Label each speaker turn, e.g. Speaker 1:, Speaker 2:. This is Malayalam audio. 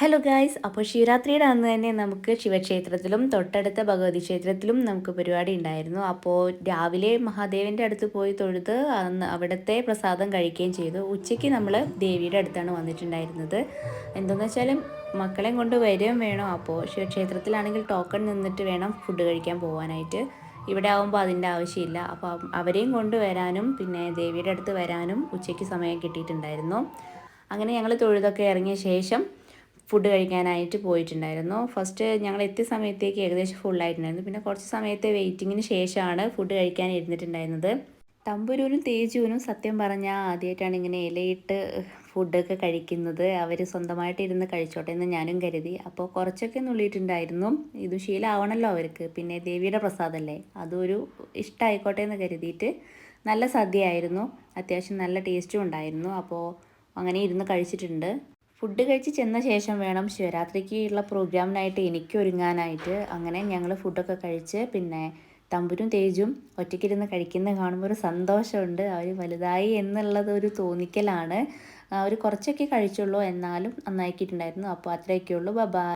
Speaker 1: ഹലോ ഗായ്സ്, അപ്പോൾ ശിവരാത്രിയുടെ അന്ന് തന്നെ നമുക്ക് ശിവക്ഷേത്രത്തിലും തൊട്ടടുത്ത ഭഗവതി ക്ഷേത്രത്തിലും നമുക്ക് പരിപാടി ഉണ്ടായിരുന്നു. അപ്പോൾ രാവിലെ മഹാദേവൻ്റെ അടുത്ത് പോയി തൊഴുത് അന്ന് അവിടുത്തെ പ്രസാദം കഴിക്കുകയും ചെയ്തു. ഉച്ചയ്ക്ക് നമ്മൾ ദേവിയുടെ അടുത്താണ് വന്നിട്ടുണ്ടായിരുന്നത്. എന്തെന്ന് വെച്ചാൽ മക്കളെയും കൊണ്ട് വരികയും വേണം. അപ്പോൾ ശിവക്ഷേത്രത്തിലാണെങ്കിൽ ടോക്കൺ നിന്നിട്ട് വേണം ഫുഡ് കഴിക്കാൻ പോകാനായിട്ട്. ഇവിടെ ആകുമ്പോൾ അതിൻ്റെ ആവശ്യമില്ല. അപ്പോൾ അവരെയും കൊണ്ട് വരാനും പിന്നെ ദേവിയുടെ അടുത്ത് വരാനും ഉച്ചയ്ക്ക് സമയം കിട്ടിയിട്ടുണ്ടായിരുന്നു. അങ്ങനെ ഞങ്ങൾ തൊഴുതൊക്കെ ഇറങ്ങിയ ശേഷം ഫുഡ് കഴിക്കാനായിട്ട് പോയിട്ടുണ്ടായിരുന്നു. ഫസ്റ്റ് ഞങ്ങൾ എത്തിയ സമയത്തേക്ക് ഏകദേശം ഫുള്ളായിട്ടുണ്ടായിരുന്നു. പിന്നെ കുറച്ച് സമയത്തെ വെയിറ്റിങ്ങിന് ശേഷമാണ് ഫുഡ് കഴിക്കാൻ ഇരുന്നിട്ടുണ്ടായിരുന്നത്. തമ്പുരൂരും തേജുവിനും സത്യം പറഞ്ഞാൽ ആദ്യമായിട്ടാണ് ഇങ്ങനെ ഇലയിട്ട് ഫുഡൊക്കെ കഴിക്കുന്നത്. അവർ സ്വന്തമായിട്ട് ഇരുന്ന് കഴിച്ചോട്ടെ എന്ന് ഞാനും കരുതി. അപ്പോൾ കുറച്ചൊക്കെ നുള്ളിയിട്ടുണ്ടായിരുന്നു. ഇത് ശീലമാവണമല്ലോ അവർക്ക്. പിന്നെ ദേവിയുടെ പ്രസാദമല്ലേ, അതൊരു ഇഷ്ടമായിക്കോട്ടെ എന്ന് കരുതിയിട്ട് നല്ല സദ്യയായിരുന്നു. അത്യാവശ്യം നല്ല ടേസ്റ്റും ഉണ്ടായിരുന്നു. അപ്പോൾ അങ്ങനെ ഇരുന്ന് കഴിച്ചിട്ടുണ്ട്. ഫുഡ് കഴിച്ച് ചെന്ന ശേഷം വേണം ശിവരാത്രിക്കുള്ള പ്രോഗ്രാമിനായിട്ട് എനിക്ക് ഒരുങ്ങാനായിട്ട്. അങ്ങനെ ഞങ്ങൾ ഫുഡൊക്കെ കഴിച്ച് പിന്നെ തമ്പുരും തേജും ഒറ്റയ്ക്കിരുന്ന് കഴിക്കുന്നത് കാണുമ്പോൾ ഒരു സന്തോഷമുണ്ട്. അവർ വലുതായി എന്നുള്ളത് ഒരു തോന്നിക്കലാണ്. അവർ കുറച്ചൊക്കെ കഴിച്ചുള്ളൂ, എന്നാലും നന്നാക്കിയിട്ടുണ്ടായിരുന്നു. അപ്പോൾ അത്രയൊക്കെ ഉള്ളൂ. ബൈ.